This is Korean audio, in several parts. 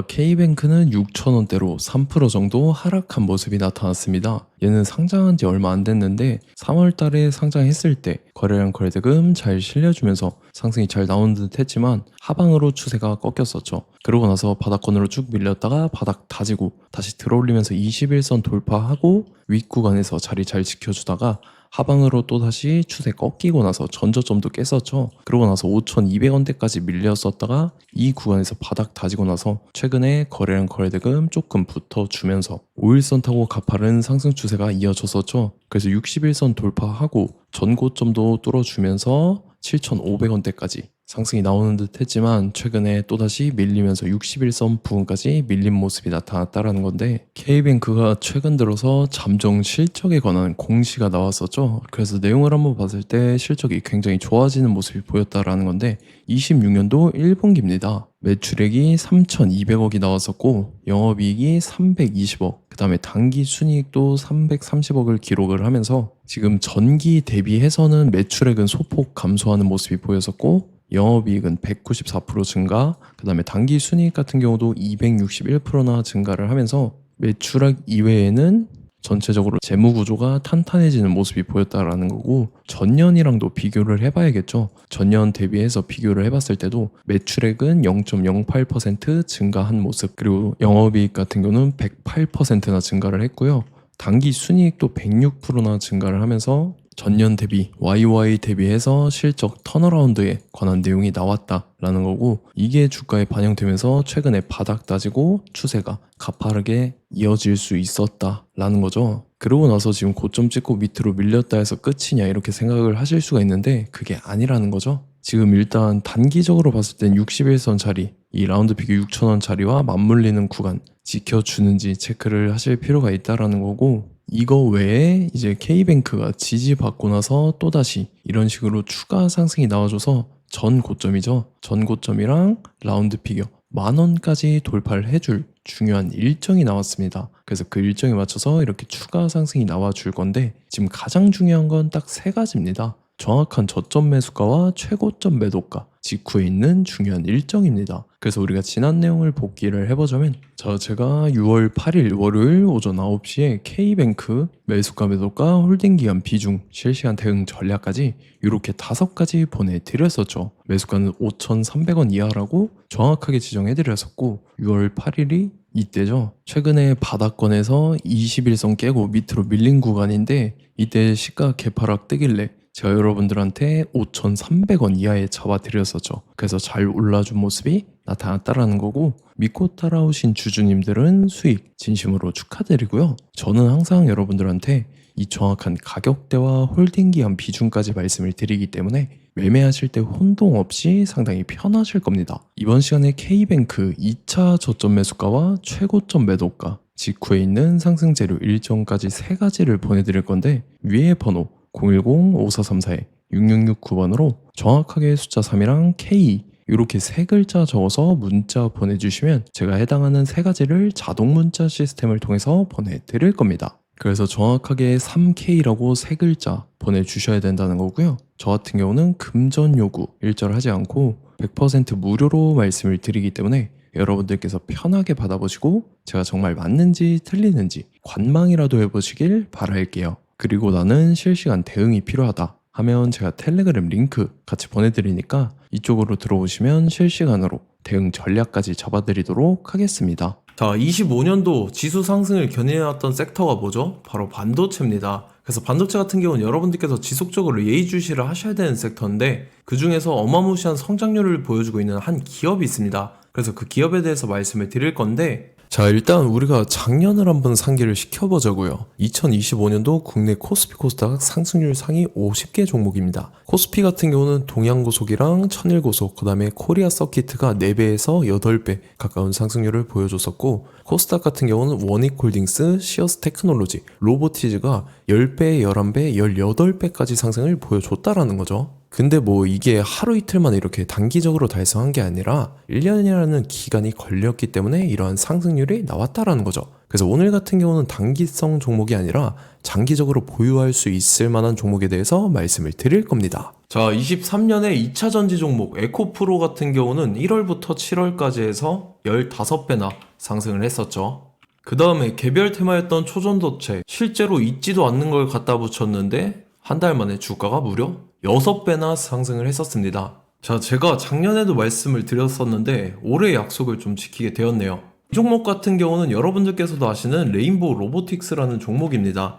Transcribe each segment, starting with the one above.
K뱅크는 6,000원대로 3% 정도 하락한 모습이 나타났습니다. 얘는 상장한 지 얼마 안 됐는데 3월 달에 상장했을 때 거래량 거래대금 잘 실려주면서 상승이 잘 나오는 듯 했지만 하방으로 추세가 꺾였었죠. 그러고 나서 바닥권으로 쭉 밀렸다가 바닥 다지고 다시 들어올리면서 21선 돌파하고 윗구간에서 자리 잘 지켜주다가 하방으로 또다시 추세 꺾이고 나서 전저점도 깼었죠. 그러고 나서 5,200원대까지 밀렸었다가 이 구간에서 바닥 다지고 나서 최근에 거래량 거래대금 조금 붙어주면서 5일선 타고 가파른 상승 추세가 이어졌었죠. 그래서 61선 돌파하고 전고점도 뚫어주면서 7,500원대까지 상승이 나오는 듯 했지만 최근에 또다시 밀리면서 61선 부근까지 밀린 모습이 나타났다는 건데, K뱅크가 최근 들어서 잠정 실적에 관한 공시가 나왔었죠. 그래서 내용을 한번 봤을 때 실적이 굉장히 좋아지는 모습이 보였다라는 건데, 26년도 1분기입니다. 매출액이 3,200억이 나왔었고 영업이익이 320억, 그 다음에 당기 순이익도 330억을 기록을 하면서 지금 전기 대비해서는 매출액은 소폭 감소하는 모습이 보였었고 영업이익은 194% 증가, 그 다음에 당기 순이익 같은 경우도 261%나 증가를 하면서 매출액 이외에는 전체적으로 재무 구조가 탄탄해지는 모습이 보였다라는 거고, 전년이랑도 비교를 해봐야겠죠. 전년 대비해서 비교를 해봤을 때도 매출액은 0.08% 증가한 모습, 그리고 영업이익 같은 경우는 108%나 증가를 했고요. 당기 순이익도 106%나 증가를 하면서 전년 대비 YY 대비해서 실적 턴어라운드에 관한 내용이 나왔다라는 거고, 이게 주가에 반영되면서 최근에 바닥 다지고 추세가 가파르게 이어질 수 있었다라는 거죠. 그러고 나서 지금 고점 찍고 밑으로 밀렸다 해서 끝이냐 이렇게 생각을 하실 수가 있는데 그게 아니라는 거죠. 지금 일단 단기적으로 봤을 땐 61선 자리, 이 라운드 피겨 6,000원 자리와 맞물리는 구간 지켜주는지 체크를 하실 필요가 있다라는 거고, 이거 외에 이제 K뱅크가 지지받고 나서 또다시 이런 식으로 추가 상승이 나와줘서 전 고점이죠. 전 고점이랑 라운드 피겨 10,000원까지 돌파를 해줄 중요한 일정이 나왔습니다. 그래서 그 일정에 맞춰서 이렇게 추가 상승이 나와줄 건데, 지금 가장 중요한 건 딱 세 가지입니다. 정확한 저점 매수가와 최고점 매도가 직후에 있는 중요한 일정입니다. 그래서 우리가 지난 내용을 복기를 해보자면, 제가 6월 8일 월요일 오전 9시에 K뱅크 매수가 매도가 홀딩기간 비중 실시간 대응 전략까지 이렇게 5가지 보내드렸었죠. 매수가는 5,300원 이하라고 정확하게 지정해드렸었고, 6월 8일이 이때죠. 최근에 바닥권에서 21선 깨고 밑으로 밀린 구간인데 이때 시가 개파락 뜨길래 제가 여러분들한테 5,300원 이하에 잡아드렸었죠. 그래서 잘 올라준 모습이 나타났다라는 거고, 믿고 따라오신 주주님들은 수익 진심으로 축하드리고요. 저는 항상 여러분들한테 이 정확한 가격대와 홀딩기한 비중까지 말씀을 드리기 때문에 매매하실 때 혼동 없이 상당히 편하실 겁니다. 이번 시간에 K뱅크 2차 저점 매수가와 최고점 매도가 직후에 있는 상승재료 일정까지 3가지를 보내드릴 건데, 위에 번호 010-5434-6669번으로 정확하게 숫자 3이랑 K 이렇게 3글자 적어서 문자 보내주시면 제가 해당하는 3가지를 자동 문자 시스템을 통해서 보내드릴 겁니다. 그래서 정확하게 3K라고 3글자 보내주셔야 된다는 거고요. 저 같은 경우는 금전 요구 일절하지 않고 100% 무료로 말씀을 드리기 때문에 여러분들께서 편하게 받아보시고 제가 정말 맞는지 틀리는지 관망이라도 해보시길 바랄게요. 그리고 나는 실시간 대응이 필요하다 하면 제가 텔레그램 링크 같이 보내드리니까 이쪽으로 들어오시면 실시간으로 대응 전략까지 잡아드리도록 하겠습니다. 자, 25년도 지수 상승을 견인해왔던 섹터가 뭐죠? 바로 반도체입니다. 그래서 반도체 같은 경우는 여러분들께서 지속적으로 예의주시를 하셔야 되는 섹터인데, 그 중에서 어마무시한 성장률을 보여주고 있는 한 기업이 있습니다. 그래서 그 기업에 대해서 말씀을 드릴 건데, 자, 일단 우리가 작년을 한번 상기를 시켜보자고요. 2025년도 국내 코스피 코스닥 상승률 상위 50개 종목입니다. 코스피 같은 경우는 동양고속이랑 천일고속, 그 다음에 코리아 서키트가 4배에서 8배 가까운 상승률을 보여줬었고, 코스닥 같은 경우는 원익홀딩스, 시어스 테크놀로지, 로보티즈가 10배, 11배, 18배까지 상승을 보여줬다라는 거죠. 근데 뭐 이게 하루 이틀 만에 이렇게 단기적으로 달성한 게 아니라 1년이라는 기간이 걸렸기 때문에 이러한 상승률이 나왔다라는 거죠. 그래서 오늘 같은 경우는 단기성 종목이 아니라 장기적으로 보유할 수 있을 만한 종목에 대해서 말씀을 드릴 겁니다. 자, 23년에 2차 전지 종목 에코프로 같은 경우는 1월부터 7월까지 해서 15배나 상승을 했었죠. 그 다음에 개별 테마였던 초전도체, 실제로 있지도 않는 걸 갖다 붙였는데 한 달 만에 주가가 무려 6배나 상승을 했었습니다. 자, 제가 작년에도 말씀을 드렸었는데 올해 약속을 좀 지키게 되었네요. 이 종목 같은 경우는 여러분들께서도 아시는 레인보우 로보틱스라는 종목입니다.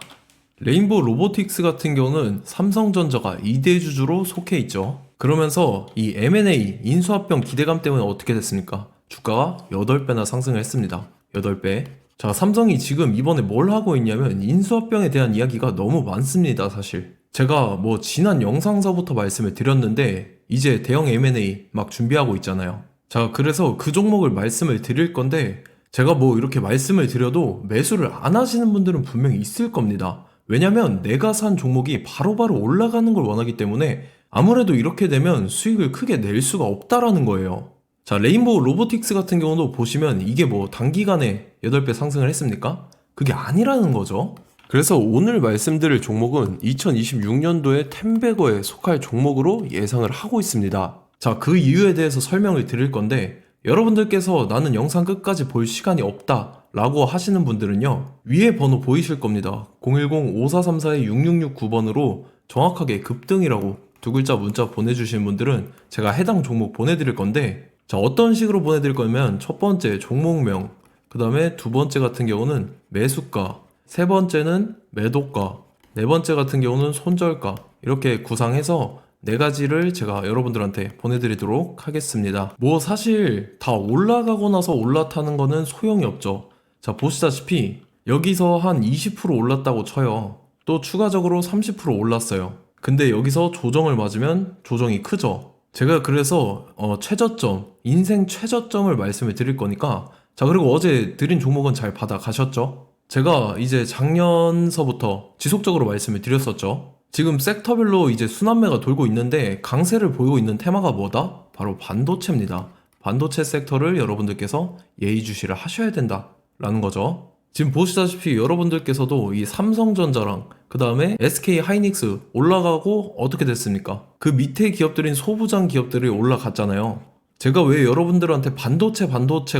레인보우 로보틱스 같은 경우는 삼성전자가 2대 주주로 속해 있죠. 그러면서 이 M&A 인수합병 기대감 때문에 어떻게 됐습니까? 주가가 8배나 상승을 했습니다. 8배. 자, 삼성이 지금 이번에 뭘 하고 있냐면 인수합병에 대한 이야기가 너무 많습니다, 사실. 제가 지난 영상서부터 말씀을 드렸는데 이제 대형 M&A 막 준비하고 있잖아요. 자, 그래서 그 종목을 말씀을 드릴 건데 제가 이렇게 말씀을 드려도 매수를 안 하시는 분들은 분명히 있을 겁니다. 왜냐면 내가 산 종목이 바로바로 올라가는 걸 원하기 때문에 아무래도 이렇게 되면 수익을 크게 낼 수가 없다라는 거예요. 자, 레인보우 로보틱스 같은 경우도 보시면 이게 단기간에 8배 상승을 했습니까? 그게 아니라는 거죠. 그래서 오늘 말씀드릴 종목은 2026년도에 텐베거에 속할 종목으로 예상을 하고 있습니다. 자, 그 이유에 대해서 설명을 드릴 건데 여러분들께서 나는 영상 끝까지 볼 시간이 없다 라고 하시는 분들은요, 위에 번호 보이실 겁니다. 010-5434-6669번으로 정확하게 급등이라고 두 글자 문자 보내주신 분들은 제가 해당 종목 보내드릴 건데, 자, 어떤 식으로 보내드릴 거냐면 첫 번째 종목명, 그 다음에 두 번째 같은 경우는 매수가, 세 번째는 매도가, 네 번째 같은 경우는 손절가, 이렇게 구상해서 네 가지를 제가 여러분들한테 보내드리도록 하겠습니다. 사실 다 올라가고 나서 올라타는 거는 소용이 없죠. 자, 보시다시피 여기서 한 20% 올랐다고 쳐요. 또 추가적으로 30% 올랐어요. 근데 여기서 조정을 맞으면 조정이 크죠. 제가 그래서 최저점, 인생 최저점을 말씀을 드릴 거니까, 자, 그리고 어제 드린 종목은 잘 받아가셨죠? 제가 이제 작년서부터 지속적으로 말씀을 드렸었죠. 지금 섹터별로 이제 순환매가 돌고 있는데 강세를 보이고 있는 테마가 뭐다? 바로 반도체입니다. 반도체 섹터를 여러분들께서 예의주시를 하셔야 된다라는 거죠. 지금 보시다시피 여러분들께서도 이 삼성전자랑 그 다음에 SK 하이닉스 올라가고 어떻게 됐습니까? 그 밑에 기업들인 소부장 기업들이 올라갔잖아요. 제가 왜 여러분들한테 반도체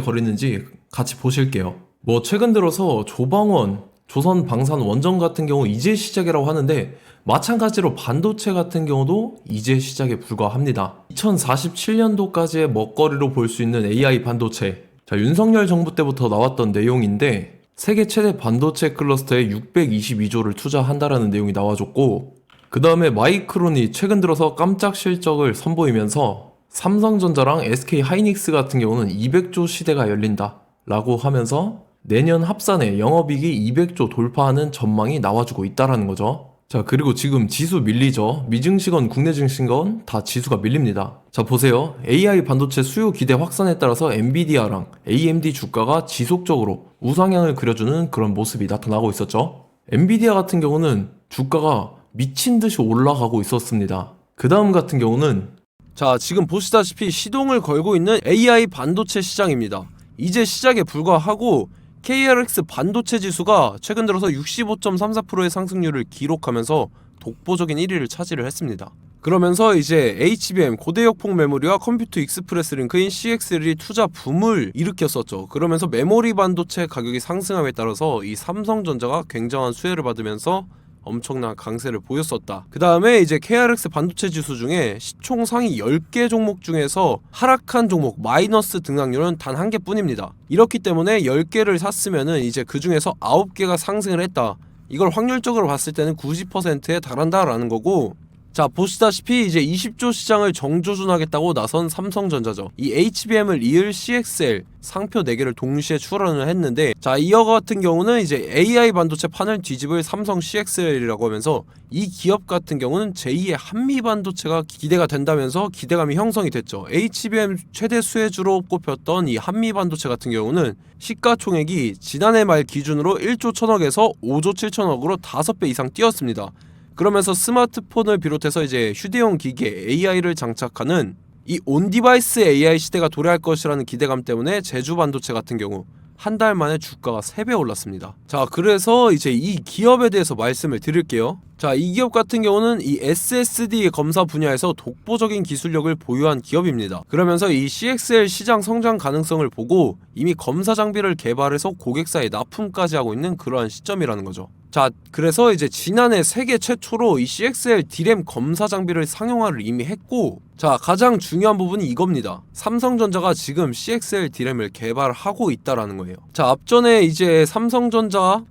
거리는지 같이 보실게요. 최근 들어서 조방원, 조선방산원전 같은 경우 이제 시작이라고 하는데 마찬가지로 반도체 같은 경우도 이제 시작에 불과합니다. 2047년도까지의 먹거리로 볼 수 있는 AI 반도체. 자, 윤석열 정부 때부터 나왔던 내용인데 세계 최대 반도체 클러스터에 622조를 투자한다라는 내용이 나와줬고, 그 다음에 마이크론이 최근 들어서 깜짝 실적을 선보이면서 삼성전자랑 SK 하이닉스 같은 경우는 200조 시대가 열린다 라고 하면서 내년 합산에 영업이익이 200조 돌파하는 전망이 나와주고 있다라는 거죠. 자, 그리고 지금 지수 밀리죠. 미증시건 국내 증시건 다 지수가 밀립니다. 자, 보세요. AI 반도체 수요 기대 확산에 따라서 엔비디아랑 AMD 주가가 지속적으로 우상향을 그려주는 그런 모습이 나타나고 있었죠. 엔비디아 같은 경우는 주가가 미친 듯이 올라가고 있었습니다. 그 다음 같은 경우는, 자, 지금 보시다시피 시동을 걸고 있는 AI 반도체 시장입니다. 이제 시작에 불과하고 KRX 반도체 지수가 최근 들어서 65.34%의 상승률을 기록하면서 독보적인 1위를 차지를 했습니다. 그러면서 이제 HBM 고대역폭 메모리와 컴퓨터 익스프레스 링크인 CXL이 투자 붐을 일으켰었죠. 그러면서 메모리 반도체 가격이 상승함에 따라서 이 삼성전자가 굉장한 수혜를 받으면서 엄청난 강세를 보였었다. 그 다음에 이제 KRX 반도체 지수 중에 시총 상위 10개 종목 중에서 하락한 종목 마이너스 등락률은 단 1개뿐입니다. 이렇기 때문에 10개를 샀으면은 이제 그 중에서 9개가 상승을 했다. 이걸 확률적으로 봤을 때는 90%에 달한다라는 거고, 자, 보시다시피 이제 20조 시장을 정조준하겠다고 나선 삼성전자죠. 이 HBM을 이을 CXL 상표 4개를 동시에 출원을 했는데, 자, 이어 같은 경우는 이제 AI 반도체 판을 뒤집을 삼성 CXL이라고 하면서 이 기업 같은 경우는 제2의 한미 반도체가 기대가 된다면서 기대감이 형성이 됐죠. HBM 최대 수혜주로 꼽혔던 이 한미 반도체 같은 경우는 시가총액이 지난해 말 기준으로 1조 1000억에서 5조 7천억으로 5배 이상 뛰었습니다. 그러면서 스마트폰을 비롯해서 이제 휴대용 기기에 AI를 장착하는 이 온디바이스 AI 시대가 도래할 것이라는 기대감 때문에 제주 반도체 같은 경우, 한 달 만에 주가가 3배 올랐습니다. 자, 그래서 이제 이 기업에 대해서 말씀을 드릴게요. 자, 이 기업 같은 경우는 이 SSD 검사 분야에서 독보적인 기술력을 보유한 기업입니다. 그러면서 이 CXL 시장 성장 가능성을 보고 이미 검사 장비를 개발해서 고객사에 납품까지 하고 있는 그러한 시점이라는 거죠. 자, 그래서 이제 지난해 세계 최초로 이 CXL D램 검사 장비를 상용화를 이미 했고, 자, 가장 중요한 부분이 이겁니다. 삼성전자가 지금 CXL D램을 개발하고 있다라는 거예요. 자, 앞전에 이제 삼성전자가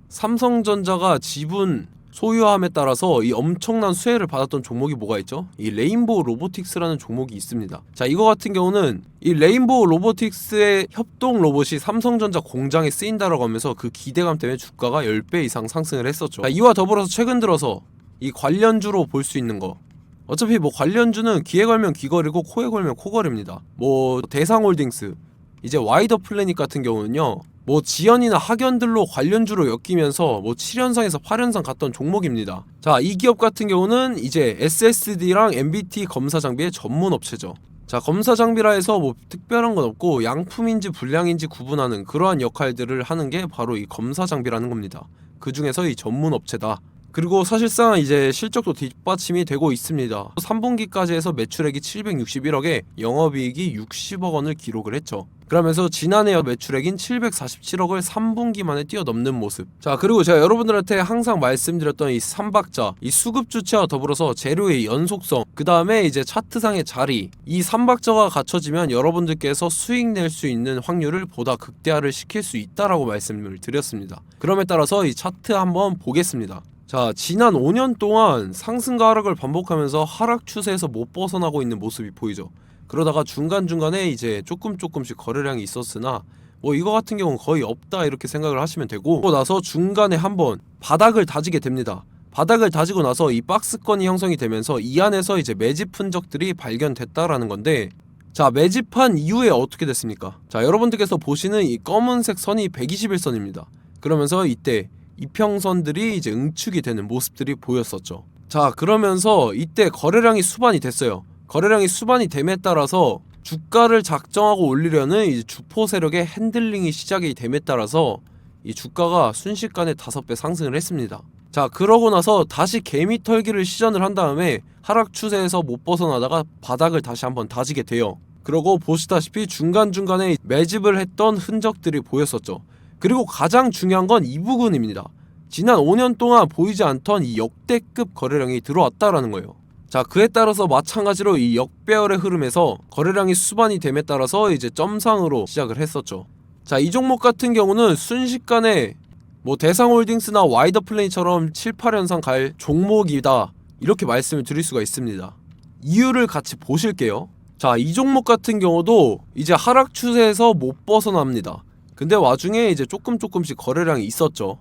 지분 소유함에 따라서 이 엄청난 수혜를 받았던 종목이 뭐가 있죠? 이 레인보우 로보틱스라는 종목이 있습니다. 자, 이거 같은 경우는 이 레인보우 로보틱스의 협동 로봇이 삼성전자 공장에 쓰인다라고 하면서 그 기대감 때문에 주가가 10배 이상 상승을 했었죠. 자, 이와 더불어서 최근 들어서 이 관련주로 볼 수 있는 거, 어차피 뭐 관련주는 귀에 걸면 귀걸이고 코에 걸면 코걸입니다. 뭐 대상홀딩스, 이제 와이더 플래닛 같은 경우는요, 뭐 지연이나 학연들로 관련주로 엮이면서 뭐 7연상에서 8연상 갔던 종목입니다. 자, 이 기업 같은 경우는 이제 SSD랑 MBT 검사 장비의 전문 업체죠. 자, 검사 장비라 해서 뭐 특별한 건 없고 양품인지 불량인지 구분하는 그러한 역할들을 하는 게 바로 이 검사 장비라는 겁니다. 그 중에서 이 전문 업체다. 그리고 사실상 이제 실적도 뒷받침이 되고 있습니다. 3분기까지 해서 매출액이 761억에 영업이익이 60억 원을 기록을 했죠. 그러면서 지난해 매출액인 747억을 3분기 만에 뛰어넘는 모습. 자, 그리고 제가 여러분들한테 항상 말씀드렸던 이 3박자, 이 수급 주체와 더불어서 재료의 연속성, 그 다음에 이제 차트상의 자리, 이 3박자가 갖춰지면 여러분들께서 수익 낼 수 있는 확률을 보다 극대화를 시킬 수 있다라고 말씀을 드렸습니다. 그럼에 따라서 이 차트 한번 보겠습니다. 자, 지난 5년 동안 상승과 하락을 반복하면서 하락 추세에서 못 벗어나고 있는 모습이 보이죠. 그러다가 중간중간에 이제 조금씩 거래량이 있었으나 뭐 이거 같은 경우는 거의 없다 이렇게 생각을 하시면 되고, 그러고 나서 중간에 한번 바닥을 다지게 됩니다. 바닥을 다지고 나서 이 박스권이 형성이 되면서 이 안에서 이제 매집 흔적들이 발견됐다라는 건데, 자, 매집한 이후에 어떻게 됐습니까? 자, 여러분들께서 보시는 이 검은색 선이 121선입니다. 그러면서 이때 이평선들이 이제 응축이 되는 모습들이 보였었죠. 자, 그러면서 이때 거래량이 수반이 됐어요. 거래량이 수반이 됨에 따라서 주가를 작정하고 올리려는 이제 주포 세력의 핸들링이 시작이 됨에 따라서 이 주가가 순식간에 5배 상승을 했습니다. 자, 그러고 나서 다시 개미 털기를 시전을 한 다음에 하락 추세에서 못 벗어나다가 바닥을 다시 한번 다지게 돼요. 그러고 보시다시피 중간중간에 매집을 했던 흔적들이 보였었죠. 그리고 가장 중요한 건 이 부분입니다. 지난 5년 동안 보이지 않던 이 역대급 거래량이 들어왔다라는 거예요. 자, 그에 따라서 마찬가지로 이 역배열의 흐름에서 거래량이 수반이 됨에 따라서 이제 점상으로 시작을 했었죠. 자, 이 종목 같은 경우는 순식간에 뭐 대상홀딩스나 와이더 플레이처럼 7, 8연상 갈 종목이다 이렇게 말씀을 드릴 수가 있습니다. 이유를 같이 보실게요. 자, 이 종목 같은 경우도 이제 하락 추세에서 못 벗어납니다. 근데 와중에 이제 조금씩 거래량이 있었죠.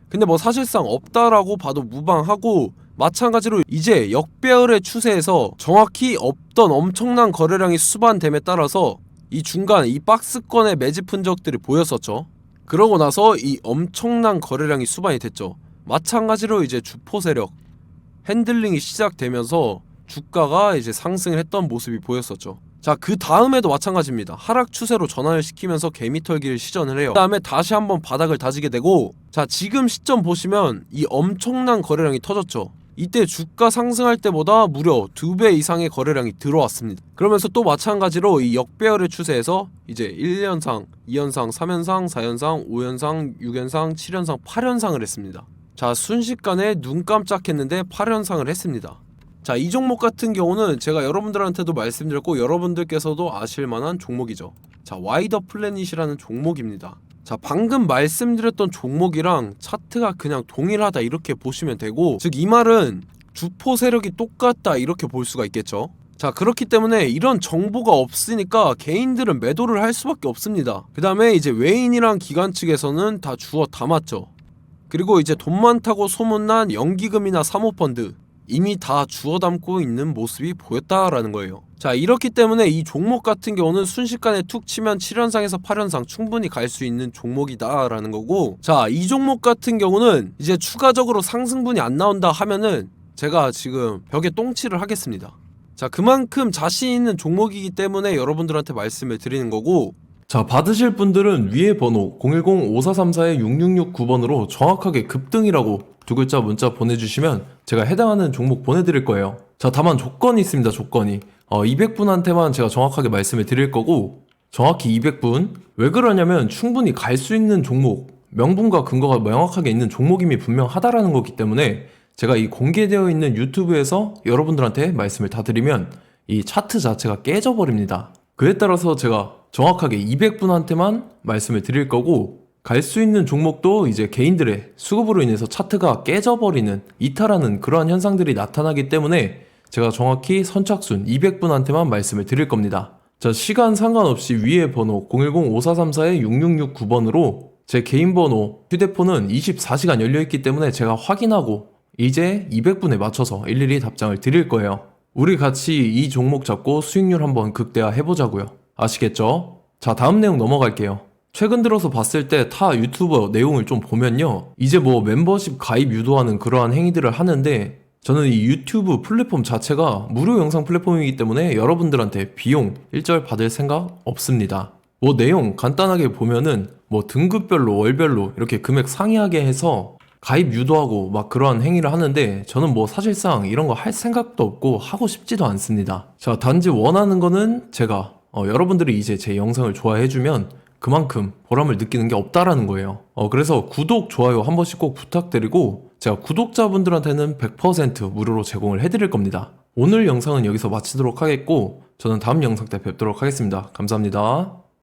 근데 뭐 사실상 없다라고 봐도 무방하고, 마찬가지로 이제 역배열의 추세에서 정확히 없던 엄청난 거래량이 수반됨에 따라서 이 중간 이 박스권의 매집 흔적들이 보였었죠. 그러고 나서 이 엄청난 거래량이 수반이 됐죠. 마찬가지로 이제 주포 세력 핸들링이 시작되면서 주가가 이제 상승을 했던 모습이 보였었죠. 자, 그 다음에도 마찬가지입니다. 하락 추세로 전환을 시키면서 개미털기를 시전을 해요. 그 다음에 다시 한번 바닥을 다지게 되고, 자, 지금 시점 보시면 이 엄청난 거래량이 터졌죠. 이때 주가 상승할 때보다 무려 2배 이상의 거래량이 들어왔습니다. 그러면서 또 마찬가지로 이 역배열의 추세에서 이제 1연상, 2연상, 3연상, 4연상, 5연상, 6연상, 7연상, 8연상을 했습니다. 자, 순식간에 눈 깜짝했는데 8연상을 했습니다. 자, 이 종목 같은 경우는 제가 여러분들한테도 말씀드렸고 여러분들께서도 아실만한 종목이죠. 자, 와이더 플래닛이라는 종목입니다. 자, 방금 말씀드렸던 종목이랑 차트가 그냥 동일하다 이렇게 보시면 되고, 즉 이 말은 주포 세력이 똑같다 이렇게 볼 수가 있겠죠. 자, 그렇기 때문에 이런 정보가 없으니까 개인들은 매도를 할 수밖에 없습니다. 그 다음에 이제 외인이랑 기관 측에서는 다 주워 담았죠. 그리고 이제 돈 많다고 소문난 연기금이나 사모펀드 이미 다 주워 담고 있는 모습이 보였다라는 거예요. 자, 이렇기 때문에 이 종목 같은 경우는 순식간에 툭 치면 7연상에서 8연상 충분히 갈 수 있는 종목이다 라는 거고, 자, 이 종목 같은 경우는 이제 추가적으로 상승분이 안 나온다 하면은 제가 지금 벽에 똥칠을 하겠습니다. 자, 그만큼 자신 있는 종목이기 때문에 여러분들한테 말씀을 드리는 거고, 자, 받으실 분들은 위에 번호 010-5434-6669번으로 정확하게 급등이라고 두 글자 문자 보내주시면 제가 해당하는 종목 보내드릴 거예요. 자, 다만 조건이 있습니다. 조건이 200분한테만 제가 정확하게 말씀을 드릴 거고, 정확히 200분. 왜 그러냐면 충분히 갈 수 있는 종목, 명분과 근거가 명확하게 있는 종목임이 분명하다라는 거기 때문에 제가 이 공개되어 있는 유튜브에서 여러분들한테 말씀을 다 드리면 이 차트 자체가 깨져버립니다. 그에 따라서 제가 정확하게 200분한테만 말씀을 드릴 거고, 갈 수 있는 종목도 이제 개인들의 수급으로 인해서 차트가 깨져버리는, 이탈하는 그러한 현상들이 나타나기 때문에 제가 정확히 선착순 200분한테만 말씀을 드릴 겁니다. 자, 시간 상관없이 위에 번호 010-5434-6669번으로 제 개인 번호, 휴대폰은 24시간 열려있기 때문에 제가 확인하고 이제 200분에 맞춰서 일일이 답장을 드릴 거예요. 우리 같이 이 종목 잡고 수익률 한번 극대화 해보자고요. 아시겠죠? 자, 다음 내용 넘어갈게요. 최근 들어서 봤을 때 타 유튜버 내용을 좀 보면요, 이제 뭐 멤버십 가입 유도하는 그러한 행위들을 하는데, 저는 이 유튜브 플랫폼 자체가 무료 영상 플랫폼이기 때문에 여러분들한테 비용 일절 받을 생각 없습니다. 뭐 내용 간단하게 보면은 뭐 등급별로 월별로 이렇게 금액 상이하게 해서 가입 유도하고 막 그러한 행위를 하는데, 저는 뭐 사실상 이런 거 할 생각도 없고 하고 싶지도 않습니다. 자, 단지 원하는 거는 제가 여러분들이 이제 제 영상을 좋아해주면 그만큼 보람을 느끼는 게 없다라는 거예요. 그래서 구독, 좋아요 한 번씩 꼭 부탁드리고, 제가 구독자분들한테는 100% 무료로 제공을 해드릴 겁니다. 오늘 영상은 여기서 마치도록 하겠고, 저는 다음 영상 때 뵙도록 하겠습니다. 감사합니다.